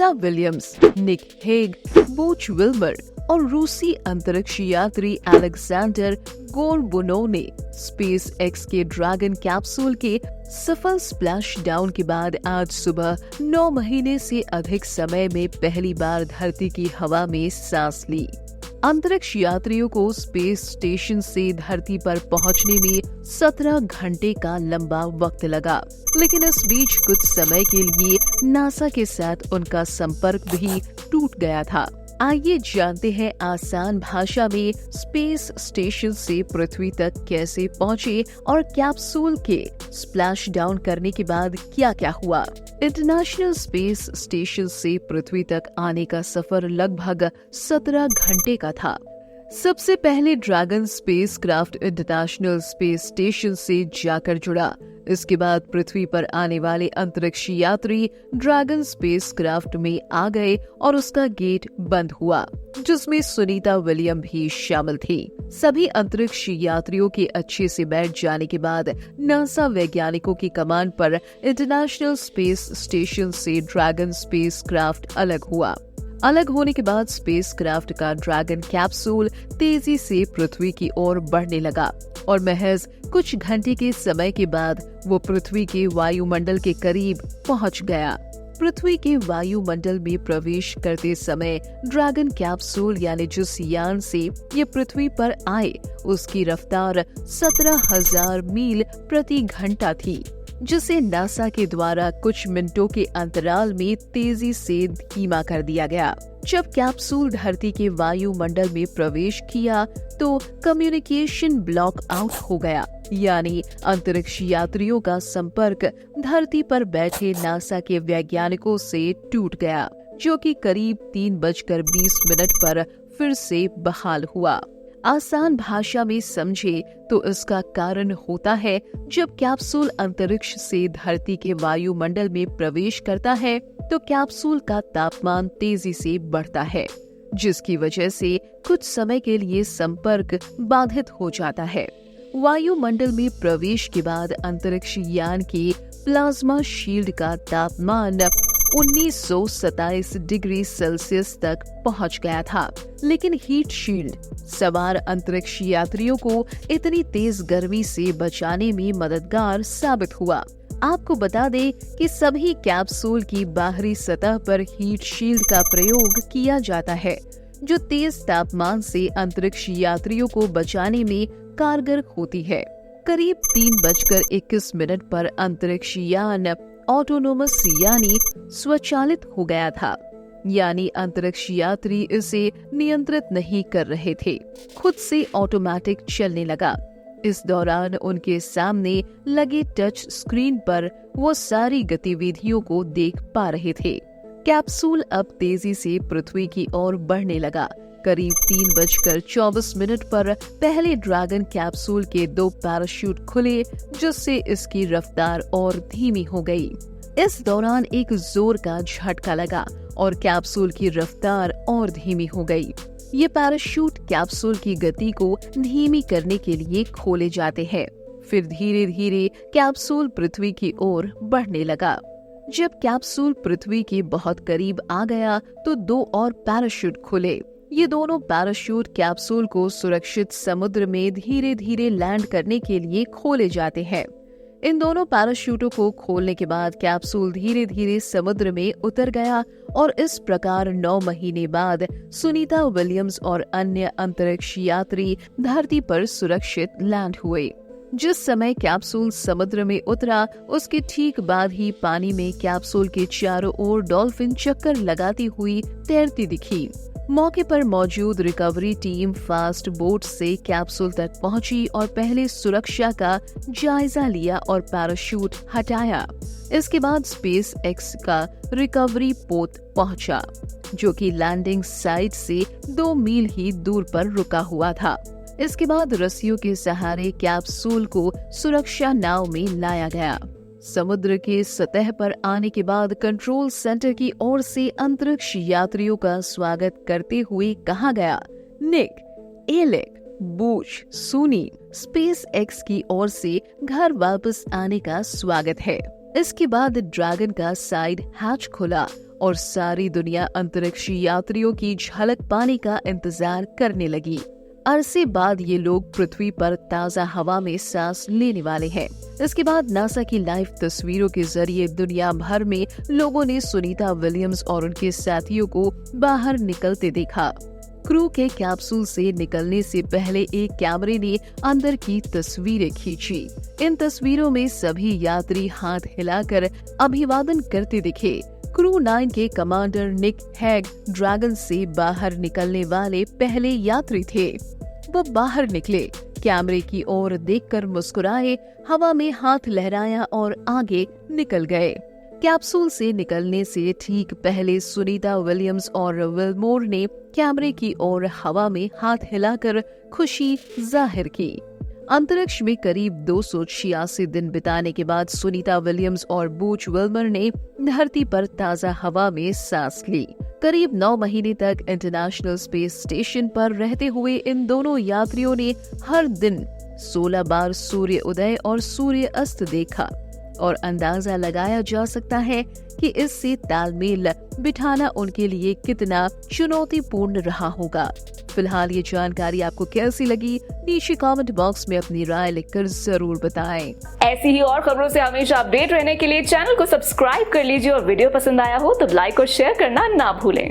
Sunita Williams, Nick Hague, बूच Wilmer और रूसी अंतरिक्ष यात्री अलेक्जेंडर गोरबुनोव ने स्पेस एक्स के ड्रैगन कैप्सूल के सफल स्प्लैश डाउन के बाद आज सुबह 9 महीने से अधिक समय में पहली बार धरती की हवा में सांस ली। अंतरिक्ष यात्रियों को स्पेस स्टेशन से धरती पर पहुंचने में 17 घंटे का लंबा वक्त लगा, लेकिन इस बीच कुछ समय के लिए नासा के साथ उनका संपर्क भी टूट गया था। आइए जानते हैं आसान भाषा में स्पेस स्टेशन से पृथ्वी तक कैसे पहुंचे और कैप्सूल के स्प्लैश डाउन करने के बाद क्या क्या हुआ। इंटरनेशनल स्पेस स्टेशन से पृथ्वी तक आने का सफर लगभग 17 घंटे का था। सबसे पहले dragon spacecraft international space station से जाकर जुड़ा। इसके बाद पृथ्वी पर आने वाले अंतरिक्ष यात्री ड्रैगन स्पेसक्राफ्ट में आ गए और उसका गेट बंद हुआ, जिसमें सुनीता विलियम भी शामिल थी। सभी अंतरिक्ष यात्रियों के अच्छे से बैठ जाने के बाद नासा वैज्ञानिकों की कमांड पर इंटरनेशनल स्पेस स्टेशन से ड्रैगन स्पेसक्राफ्ट अलग हुआ। अलग होने के बाद स्पेसक्राफ्ट का ड्रैगन कैप्सूल तेजी से पृथ्वी की ओर बढ़ने लगा और महज कुछ घंटे के समय के बाद वो पृथ्वी के वायुमंडल के करीब पहुंच गया। पृथ्वी के वायुमंडल में प्रवेश करते समय ड्रैगन कैप्सूल यानी जिस यान से ये पृथ्वी पर आए उसकी रफ्तार 17,000 मील प्रति घंटा थी, जिसे नासा के द्वारा कुछ मिनटों के अंतराल में तेजी से धीमा कर दिया गया। जब कैप्सूल धरती के वायुमंडल में प्रवेश किया तो कम्युनिकेशन ब्लॉक आउट हो गया, यानी अंतरिक्ष यात्रियों का संपर्क धरती पर बैठे नासा के वैज्ञानिकों से टूट गया, जो कि करीब 3:20 पर फिर से बहाल हुआ। आसान भाषा में समझे तो इसका कारण होता है जब कैप्सूल अंतरिक्ष से धरती के वायुमंडल में प्रवेश करता है तो कैप्सूल का तापमान तेजी से बढ़ता है, जिसकी वजह से कुछ समय के लिए संपर्क बाधित हो जाता है। वायुमंडल में प्रवेश के बाद अंतरिक्ष यान के प्लाज्मा शील्ड का तापमान 1927 डिग्री सेल्सियस तक पहुंच गया था, लेकिन हीट शील्ड सवार अंतरिक्ष यात्रियों को इतनी तेज गर्मी से बचाने में मददगार साबित हुआ। आपको बता दें कि सभी कैप्सूल की बाहरी सतह पर हीट शील्ड का प्रयोग किया जाता है, जो तेज तापमान से अंतरिक्ष यात्रियों को बचाने में कारगर होती है। करीब 3:21 पर अंतरिक्ष यान ऑटोनोमस यानी स्वचालित हो गया था, यानी अंतरिक्ष यात्री इसे नियंत्रित नहीं कर रहे थे, खुद से ऑटोमेटिक चलने लगा। इस दौरान उनके सामने लगे टच स्क्रीन पर वो सारी गतिविधियों को देख पा रहे थे। कैप्सूल अब तेजी से पृथ्वी की ओर बढ़ने लगा। करीब 3:24 पर पहले ड्रैगन कैप्सूल के 2 पैराशूट खुले, जिससे इसकी रफ्तार और धीमी हो गई। इस दौरान एक जोर का झटका लगा और कैप्सूल की रफ्तार और धीमी हो गई। ये पैराशूट कैप्सूल की गति को धीमी करने के लिए खोले जाते हैं। फिर धीरे धीरे कैप्सूल पृथ्वी की ओर बढ़ने लगा। जब कैप्सूल पृथ्वी के बहुत करीब आ गया तो 2 और पैराशूट खुले। ये दोनों पैराशूट कैप्सूल को सुरक्षित समुद्र में धीरे धीरे लैंड करने के लिए खोले जाते हैं। इन दोनों पैराशूटों को खोलने के बाद कैप्सूल धीरे धीरे समुद्र में उतर गया और इस प्रकार 9 महीने बाद सुनीता विलियम्स और अन्य अंतरिक्ष यात्री धरती पर सुरक्षित लैंड हुए। जिस समय कैप्सूल समुद्र में उतरा उसके ठीक बाद ही पानी में कैप्सूल के चारों ओर डॉल्फिन चक्कर लगाती हुई तैरती दिखी। मौके पर मौजूद रिकवरी टीम फास्ट बोट से कैप्सूल तक पहुंची और पहले सुरक्षा का जायजा लिया और पैराशूट हटाया। इसके बाद स्पेस एक्स का रिकवरी पोत पहुंचा, जो कि लैंडिंग साइट से 2 मील ही दूर पर रुका हुआ था। इसके बाद रस्सियों के सहारे कैप्सूल को सुरक्षा नाव में लाया गया। समुद्र के सतह पर आने के बाद कंट्रोल सेंटर की ओर से अंतरिक्ष यात्रियों का स्वागत करते हुए कहा गया, निक, एलेक, बूच, सुनी, स्पेस एक्स की ओर से घर वापस आने का स्वागत है। इसके बाद ड्रैगन का साइड हैच खुला और सारी दुनिया अंतरिक्ष यात्रियों की झलक पाने का इंतजार करने लगी। अरसे बाद ये लोग पृथ्वी पर ताज़ा हवा में सांस लेने वाले हैं। इसके बाद नासा की लाइव तस्वीरों के जरिए दुनिया भर में लोगों ने सुनीता विलियम्स और उनके साथियों को बाहर निकलते देखा। क्रू के कैप्सूल से निकलने से पहले एक कैमरे ने अंदर की तस्वीरें खींची। इन तस्वीरों में सभी यात्री हाथ हिलाकर अभिवादन करते दिखे। क्रू 9 के कमांडर निक हैग ड्रैगन से बाहर निकलने वाले पहले यात्री थे। वो बाहर निकले, कैमरे की ओर देखकर मुस्कुराए, हवा में हाथ लहराया और आगे निकल गए। कैप्सूल से निकलने से ठीक पहले सुनीता विलियम्स और विलमोर ने कैमरे की ओर हवा में हाथ हिलाकर खुशी जाहिर की। अंतरिक्ष में करीब 286 दिन बिताने के बाद सुनीता विलियम्स और बूच विल्मर ने धरती पर ताज़ा हवा में सांस ली। करीब 9 महीने तक इंटरनेशनल स्पेस स्टेशन पर रहते हुए इन दोनों यात्रियों ने हर दिन 16 बार सूर्य उदय और सूर्य अस्त देखा और अंदाजा लगाया जा सकता है कि इससे तालमेल बिठाना उनके लिए कितना चुनौतीपूर्ण रहा होगा। फिलहाल ये जानकारी आपको कैसी लगी, नीचे कमेंट बॉक्स में अपनी राय लिखकर जरूर बताएं। ऐसी ही और खबरों से हमेशा अपडेट रहने के लिए चैनल को सब्सक्राइब कर लीजिए और वीडियो पसंद आया हो तो लाइक और शेयर करना ना भूलें।